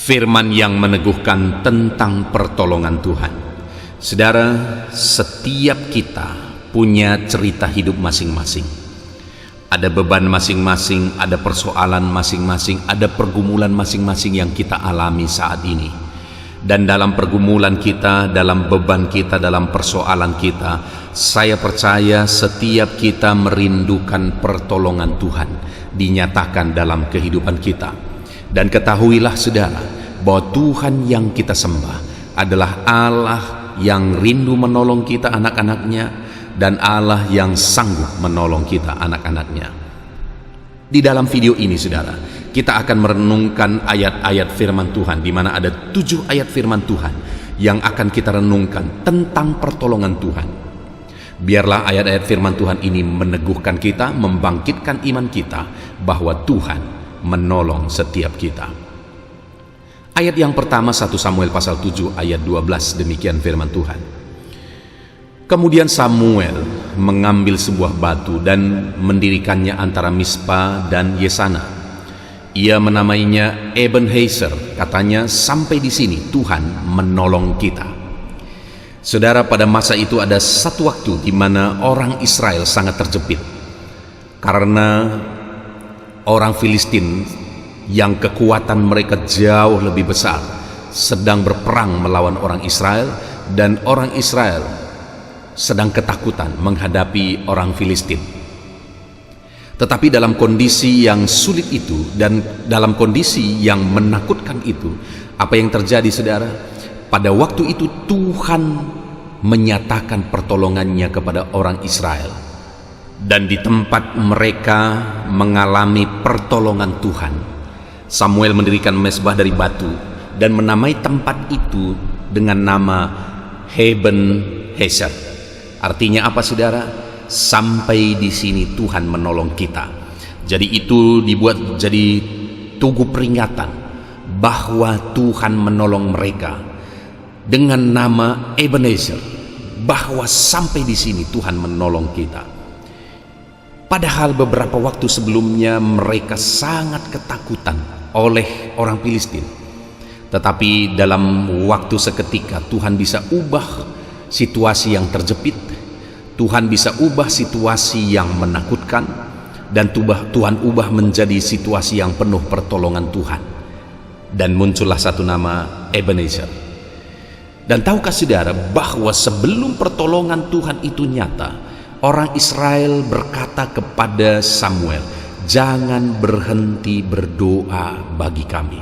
Firman yang meneguhkan tentang pertolongan Tuhan. Saudara, setiap kita punya cerita hidup masing-masing. Ada beban masing-masing, ada persoalan masing-masing, ada pergumulan masing-masing yang kita alami saat ini. Dan dalam pergumulan kita, dalam beban kita, dalam persoalan kita, saya percaya setiap kita merindukan pertolongan Tuhan dinyatakan dalam kehidupan kita. Dan ketahuilah saudara, bahwa Tuhan yang kita sembah adalah Allah yang rindu menolong kita anak-anaknya, dan Allah yang sanggup menolong kita anak-anaknya. Di dalam video ini saudara, kita akan merenungkan ayat-ayat firman Tuhan, di mana ada 7 ayat firman Tuhan yang akan kita renungkan tentang pertolongan Tuhan. Biarlah ayat-ayat firman Tuhan ini meneguhkan kita, membangkitkan iman kita bahwa Tuhan menolong setiap kita. Ayat yang pertama 1 Samuel pasal 7 ayat 12, demikian firman Tuhan. Kemudian Samuel mengambil sebuah batu dan mendirikannya antara Mispa dan Yesana. Ia menamainya Ebenezer, katanya sampai di sini Tuhan menolong kita. Saudara, pada masa itu ada satu waktu di mana orang Israel sangat terjepit karena orang Filistin yang kekuatan mereka jauh lebih besar sedang berperang melawan orang Israel, dan orang Israel sedang ketakutan menghadapi orang Filistin. Tetapi dalam kondisi yang sulit itu dan dalam kondisi yang menakutkan itu, apa yang terjadi saudara? Pada waktu itu Tuhan menyatakan pertolongannya kepada orang Israel. Dan di tempat mereka mengalami pertolongan Tuhan, Samuel mendirikan mezbah dari batu dan menamai tempat itu dengan nama Ebenezer. Artinya apa saudara? Sampai di sini Tuhan menolong kita. Jadi itu dibuat jadi tugu peringatan bahwa Tuhan menolong mereka dengan nama Ebenezer, bahwa sampai di sini Tuhan menolong kita. Padahal beberapa waktu sebelumnya mereka sangat ketakutan oleh orang Filistin. Tetapi dalam waktu seketika Tuhan bisa ubah situasi yang terjepit. Tuhan bisa ubah situasi yang menakutkan, dan Tuhan ubah menjadi situasi yang penuh pertolongan Tuhan. Dan muncullah satu nama Ebenezer. Dan tahukah saudara bahwa sebelum pertolongan Tuhan itu nyata, orang Israel berkata kepada Samuel, "Jangan berhenti berdoa bagi kami."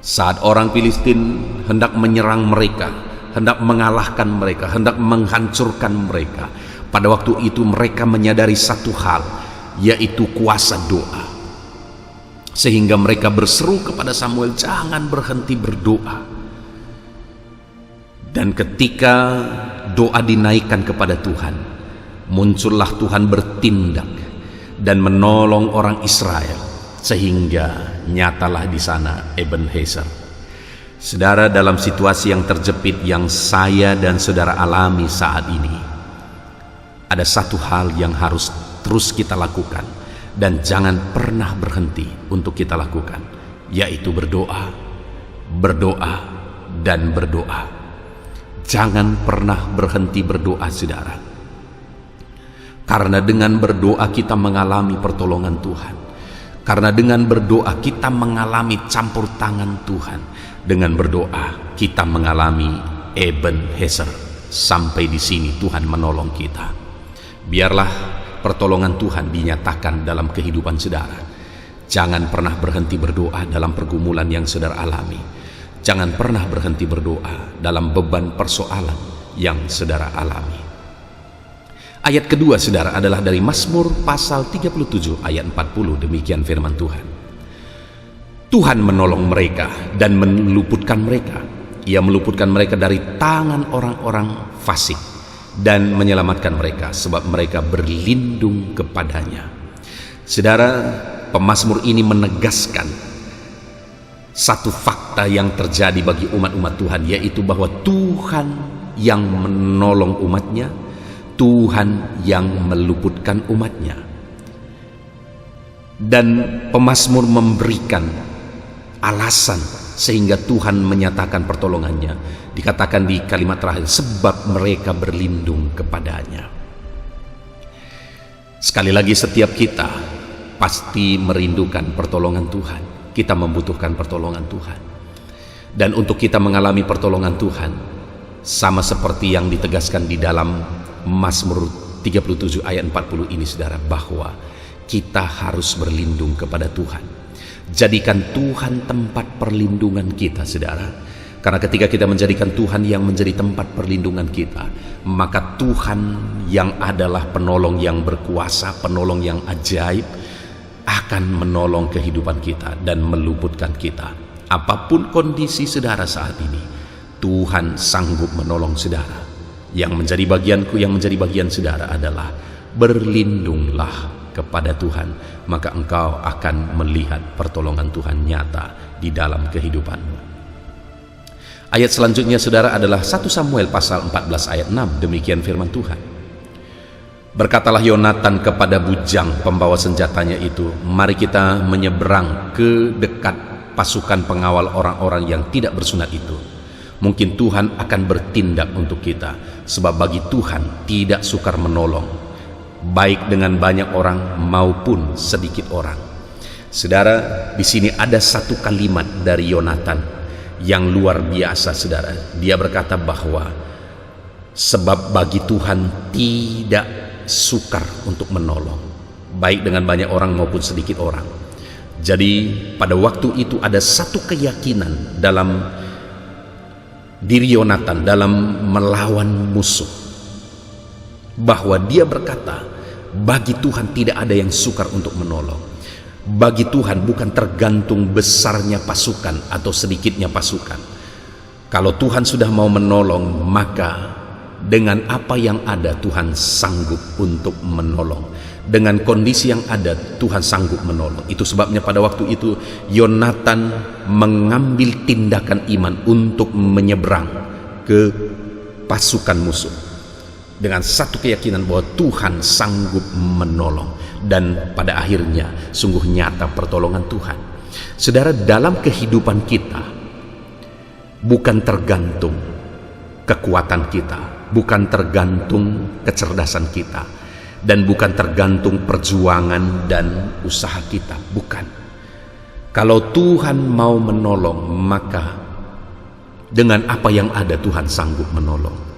Saat orang Filistin hendak menyerang mereka, hendak mengalahkan mereka, hendak menghancurkan mereka, pada waktu itu mereka menyadari satu hal, yaitu kuasa doa. Sehingga mereka berseru kepada Samuel, "Jangan berhenti berdoa." Dan ketika doa dinaikkan kepada Tuhan, muncullah Tuhan bertindak dan menolong orang Israel, sehingga nyatalah di sana Ebenezer. Saudara, dalam situasi yang terjepit yang saya dan saudara alami saat ini, ada satu hal yang harus terus kita lakukan dan jangan pernah berhenti untuk kita lakukan, yaitu berdoa, berdoa, dan berdoa. Jangan pernah berhenti berdoa saudara. Karena dengan berdoa kita mengalami pertolongan Tuhan. Karena dengan berdoa kita mengalami campur tangan Tuhan. Dengan berdoa kita mengalami Ebenezer. Sampai di sini Tuhan menolong kita. Biarlah pertolongan Tuhan dinyatakan dalam kehidupan saudara. Jangan pernah berhenti berdoa dalam pergumulan yang saudara alami. Jangan pernah berhenti berdoa dalam beban persoalan yang saudara alami. Ayat kedua saudara adalah dari Mazmur pasal 37 ayat 40, demikian firman Tuhan. Tuhan menolong mereka dan meluputkan mereka. Ia meluputkan mereka dari tangan orang-orang fasik dan menyelamatkan mereka sebab mereka berlindung kepadanya. Saudara, pemazmur ini menegaskan satu fakta yang terjadi bagi umat-umat Tuhan, yaitu bahwa Tuhan yang menolong umatnya, Tuhan yang meluputkan umatnya. Dan pemazmur memberikan alasan sehingga Tuhan menyatakan pertolongannya. Dikatakan di kalimat terakhir, sebab mereka berlindung kepadanya. Sekali lagi, setiap kita pasti merindukan pertolongan Tuhan. Kita membutuhkan pertolongan Tuhan. Dan untuk kita mengalami pertolongan Tuhan, sama seperti yang ditegaskan di dalam Mazmur 37 ayat 40 ini, saudara, bahwa kita harus berlindung kepada Tuhan. Jadikan Tuhan tempat perlindungan kita, saudara. Karena ketika kita menjadikan Tuhan yang menjadi tempat perlindungan kita, maka Tuhan yang adalah penolong yang berkuasa, penolong yang ajaib, akan menolong kehidupan kita dan meluputkan kita. Apapun kondisi saudara saat ini, Tuhan sanggup menolong saudara. Yang menjadi bagianku, yang menjadi bagian saudara adalah berlindunglah kepada Tuhan, maka engkau akan melihat pertolongan Tuhan nyata di dalam kehidupanmu. Ayat selanjutnya, saudara, adalah 1 Samuel pasal 14 ayat 6. Demikian firman Tuhan. Berkatalah Yonatan kepada bujang pembawa senjatanya itu, mari kita menyeberang ke dekat pasukan pengawal orang-orang yang tidak bersunat itu. Mungkin Tuhan akan bertindak untuk kita, sebab bagi Tuhan tidak sukar menolong, baik dengan banyak orang maupun sedikit orang. Saudara, di sini ada satu kalimat dari Yonatan yang luar biasa, saudara. Dia berkata bahwa sebab bagi Tuhan tidak sukar untuk menolong, baik dengan banyak orang maupun sedikit orang. Jadi pada waktu itu ada satu keyakinan dalam diri Yonatan dalam melawan musuh, bahwa dia berkata, bagi Tuhan tidak ada yang sukar untuk menolong. Bagi Tuhan bukan tergantung besarnya pasukan atau sedikitnya pasukan. Kalau Tuhan sudah mau menolong, maka dengan apa yang ada Tuhan sanggup untuk menolong. Dengan kondisi yang ada Tuhan sanggup menolong. Itu sebabnya pada waktu itu Yonatan mengambil tindakan iman untuk menyeberang ke pasukan musuh dengan satu keyakinan bahwa Tuhan sanggup menolong. Dan pada akhirnya sungguh nyata pertolongan Tuhan. Saudara, dalam kehidupan kita bukan tergantung kekuatan kita, bukan tergantung kecerdasan kita, dan bukan tergantung perjuangan dan usaha kita, bukan. Kalau Tuhan mau menolong, maka dengan apa yang ada Tuhan sanggup menolong.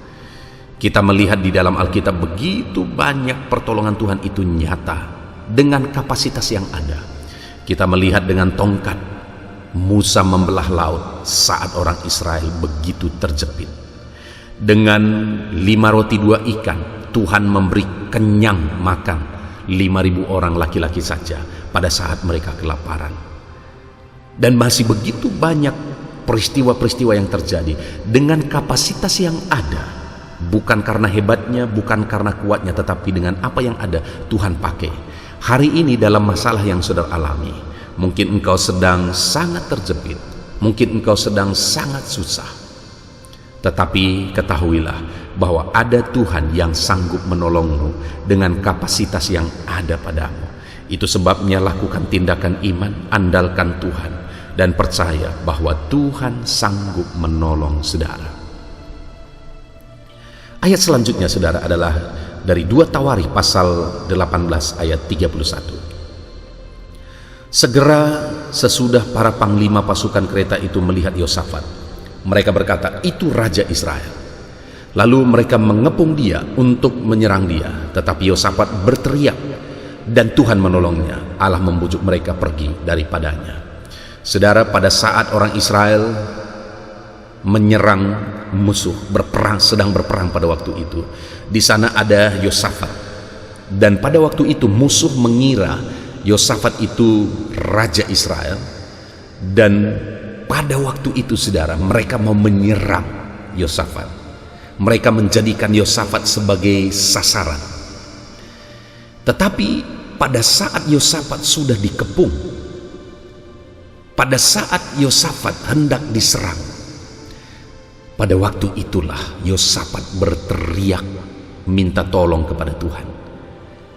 Kita melihat di dalam Alkitab begitu banyak pertolongan Tuhan itu nyata dengan kapasitas yang ada. Kita melihat dengan tongkat Musa membelah laut saat orang Israel begitu terjepit. Dengan 5 roti 2 ikan Tuhan memberi kenyang makan 5.000 orang laki-laki saja pada saat mereka kelaparan. Dan masih begitu banyak peristiwa-peristiwa yang terjadi dengan kapasitas yang ada. Bukan karena hebatnya, bukan karena kuatnya, tetapi dengan apa yang ada Tuhan pakai. Hari ini dalam masalah yang saudara alami, mungkin engkau sedang sangat terjepit, mungkin engkau sedang sangat susah, tetapi ketahuilah bahwa ada Tuhan yang sanggup menolongmu dengan kapasitas yang ada padamu. Itu sebabnya lakukan tindakan iman, andalkan Tuhan, dan percaya bahwa Tuhan sanggup menolong saudara. Ayat selanjutnya, saudara, adalah dari 2 Tawarikh pasal 18 ayat 31. Segera sesudah para panglima pasukan kereta itu melihat Yosafat, mereka berkata, itu Raja Israel. Lalu mereka mengepung dia untuk menyerang dia, tetapi Yosafat berteriak dan Tuhan menolongnya. Allah membujuk mereka pergi daripadanya. Saudara, pada saat orang Israel menyerang musuh, sedang berperang pada waktu itu, di sana ada Yosafat, dan pada waktu itu musuh mengira Yosafat itu Raja Israel, dan pada waktu itu, saudara, mereka mau menyerang Yosafat. Mereka menjadikan Yosafat sebagai sasaran. Tetapi pada saat Yosafat sudah dikepung, pada saat Yosafat hendak diserang, pada waktu itulah Yosafat berteriak minta tolong kepada Tuhan.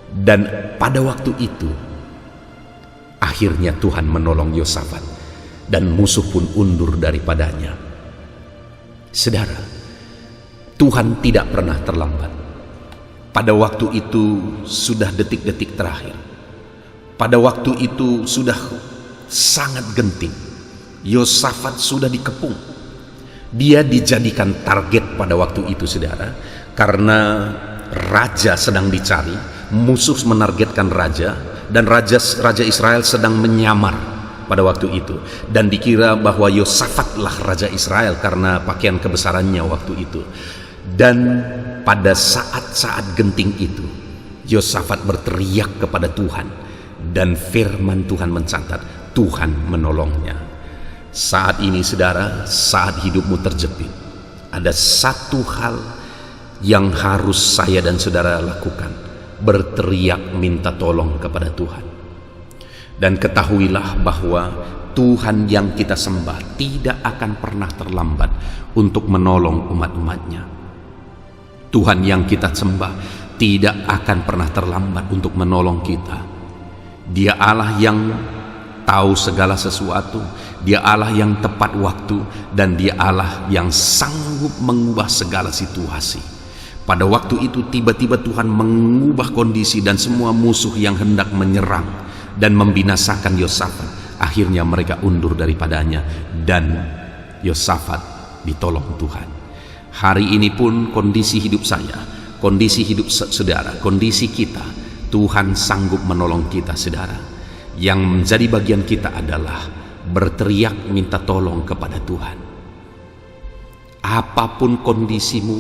Dan pada waktu itu akhirnya Tuhan menolong Yosafat. dan musuh pun undur daripadanya. Saudara, Tuhan tidak pernah terlambat. Pada waktu itu sudah detik-detik terakhir. Pada waktu itu sudah sangat genting. Yosafat sudah dikepung. Dia dijadikan target pada waktu itu, saudara, karena raja sedang dicari, musuh menargetkan raja, dan raja Israel sedang menyamar pada waktu itu, dan dikira bahwa Yosafatlah raja Israel karena pakaian kebesarannya waktu itu. Dan pada saat-saat genting itu Yosafat berteriak kepada Tuhan, dan firman Tuhan mencatat Tuhan menolongnya. Saat ini, saudara, saat hidupmu terjepit, ada satu hal yang harus saya dan saudara lakukan: berteriak minta tolong kepada Tuhan. Dan ketahuilah bahwa Tuhan yang kita sembah tidak akan pernah terlambat untuk menolong umat-umatnya. Tuhan yang kita sembah tidak akan pernah terlambat untuk menolong kita. Dia Allah yang tahu segala sesuatu, Dia Allah yang tepat waktu, dan Dia Allah yang sanggup mengubah segala situasi. Pada waktu itu tiba-tiba Tuhan mengubah kondisi, dan semua musuh yang hendak menyerang dan membinasakan Yosafat, akhirnya mereka undur daripadanya, dan Yosafat ditolong Tuhan. Hari ini pun kondisi hidup saya, kondisi hidup saudara, kondisi kita, Tuhan sanggup menolong kita, saudara. Yang menjadi bagian kita adalah berteriak minta tolong kepada Tuhan. Apapun kondisimu,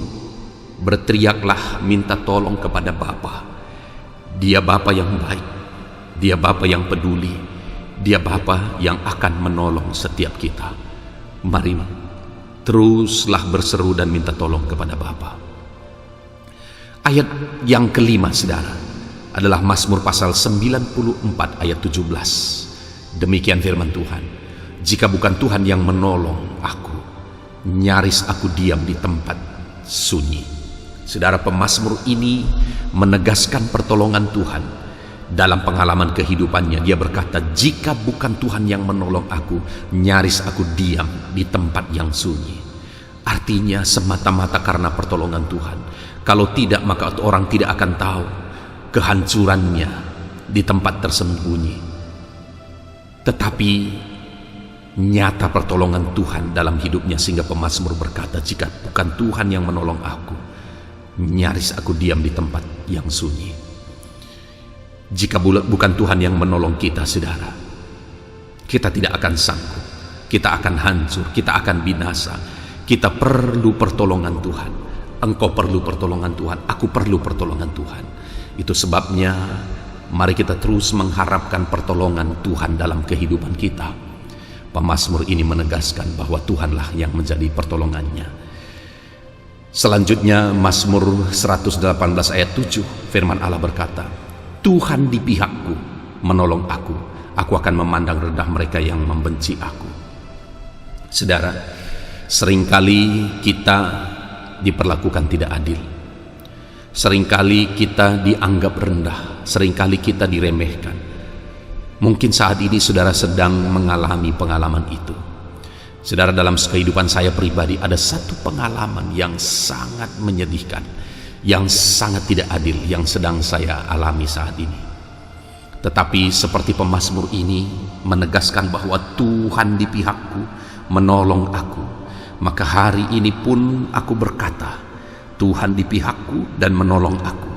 berteriaklah minta tolong kepada Bapa. Dia Bapa yang baik, Dia Bapa yang peduli, Dia Bapa yang akan menolong setiap kita. Mari teruslah berseru dan minta tolong kepada Bapa. Ayat yang kelima, saudara, adalah Mazmur pasal 94 ayat 17. Demikian firman Tuhan: jika bukan Tuhan yang menolong aku, nyaris aku diam di tempat sunyi. Saudara, pemazmur ini menegaskan pertolongan Tuhan dalam pengalaman kehidupannya. Dia berkata, jika bukan Tuhan yang menolong aku, nyaris aku diam di tempat yang sunyi. Artinya semata-mata karena pertolongan Tuhan. Kalau tidak, maka orang tidak akan tahu kehancurannya di tempat tersembunyi. Tetapi nyata pertolongan Tuhan dalam hidupnya, sehingga pemazmur berkata, jika bukan Tuhan yang menolong aku, nyaris aku diam di tempat yang sunyi. Jika bukan Tuhan yang menolong kita, saudara, kita tidak akan sanggup, kita akan hancur, kita akan binasa. Kita perlu pertolongan Tuhan. Engkau perlu pertolongan Tuhan, aku perlu pertolongan Tuhan. Itu sebabnya mari kita terus mengharapkan pertolongan Tuhan dalam kehidupan kita. Pemazmur ini menegaskan bahwa Tuhanlah yang menjadi pertolongannya. Selanjutnya Mazmur 118 ayat 7, firman Allah berkata, Tuhan di pihakku, menolong aku akan memandang rendah mereka yang membenci aku. Saudara, seringkali kita diperlakukan tidak adil, seringkali kita dianggap rendah, seringkali kita diremehkan. Mungkin saat ini saudara sedang mengalami pengalaman itu. Saudara, dalam kehidupan saya pribadi ada satu pengalaman yang sangat menyedihkan, yang sangat tidak adil yang sedang saya alami saat ini. Tetapi seperti pemazmur ini menegaskan bahwa Tuhan di pihakku, menolong aku, maka hari ini pun aku berkata, Tuhan di pihakku dan menolong aku.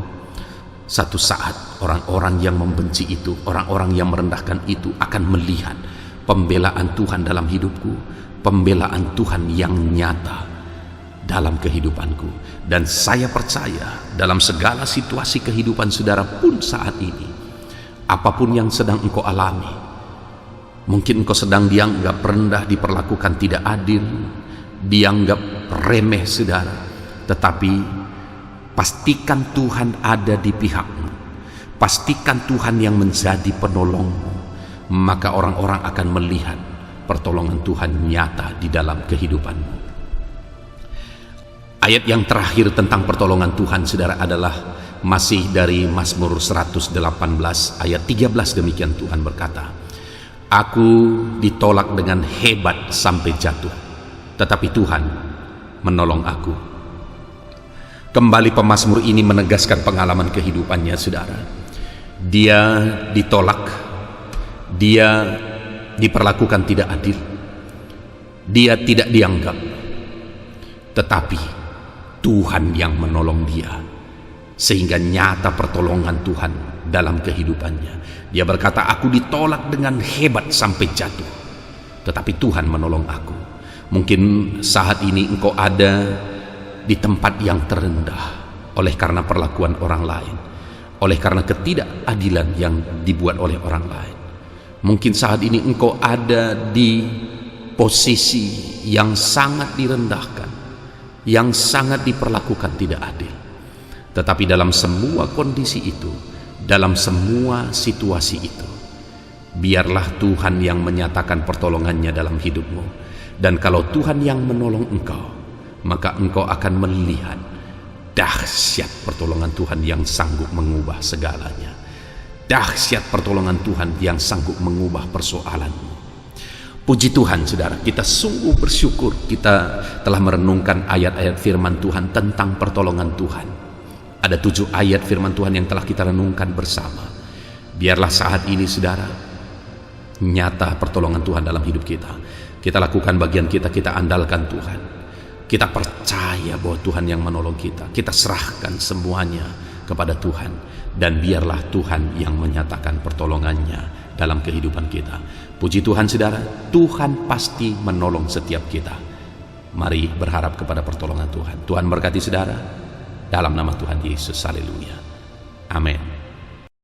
Satu saat orang-orang yang membenci itu, orang-orang yang merendahkan itu akan melihat pembelaan Tuhan dalam hidupku, pembelaan Tuhan yang nyata dalam kehidupanku. Dan saya percaya dalam segala situasi kehidupan saudara pun saat ini, apapun yang sedang engkau alami, mungkin engkau sedang dianggap rendah, diperlakukan tidak adil, dianggap remeh saudara, tetapi pastikan Tuhan ada di pihakmu, pastikan Tuhan yang menjadi penolongmu, maka orang-orang akan melihat pertolongan Tuhan nyata di dalam kehidupanmu. Ayat yang terakhir tentang pertolongan Tuhan saudara adalah masih dari Mazmur 118 ayat 13. Demikian Tuhan berkata, Aku ditolak dengan hebat sampai jatuh, tetapi Tuhan menolong aku. Kembali pemazmur ini menegaskan pengalaman kehidupannya, saudara. Dia ditolak, dia diperlakukan tidak adil, dia tidak dianggap, tetapi Tuhan yang menolong dia, sehingga nyata pertolongan Tuhan dalam kehidupannya. Dia berkata, aku ditolak dengan hebat sampai jatuh, tetapi Tuhan menolong aku. Mungkin saat ini engkau ada di tempat yang terendah oleh karena perlakuan orang lain, oleh karena ketidakadilan yang dibuat oleh orang lain. Mungkin saat ini engkau ada di posisi yang sangat direndahkan, yang sangat diperlakukan tidak adil. Tetapi dalam semua kondisi itu, dalam semua situasi itu, biarlah Tuhan yang menyatakan pertolongannya dalam hidupmu. Dan kalau Tuhan yang menolong engkau, maka engkau akan melihat dahsyat pertolongan Tuhan yang sanggup mengubah segalanya. Dahsyat pertolongan Tuhan yang sanggup mengubah persoalanmu. Puji Tuhan, saudara, kita sungguh bersyukur kita telah merenungkan ayat-ayat firman Tuhan tentang pertolongan Tuhan. Ada 7 ayat firman Tuhan yang telah kita renungkan bersama. Biarlah saat ini, saudara, nyata pertolongan Tuhan dalam hidup kita. Kita lakukan bagian kita, kita andalkan Tuhan. Kita percaya bahwa Tuhan yang menolong kita. Kita serahkan semuanya kepada Tuhan. Dan biarlah Tuhan yang menyatakan pertolongannya dalam kehidupan kita. Puji Tuhan, saudara, Tuhan pasti menolong setiap kita. Mari berharap kepada pertolongan Tuhan. Tuhan berkati saudara. Dalam nama Tuhan Yesus, haleluya. Amin.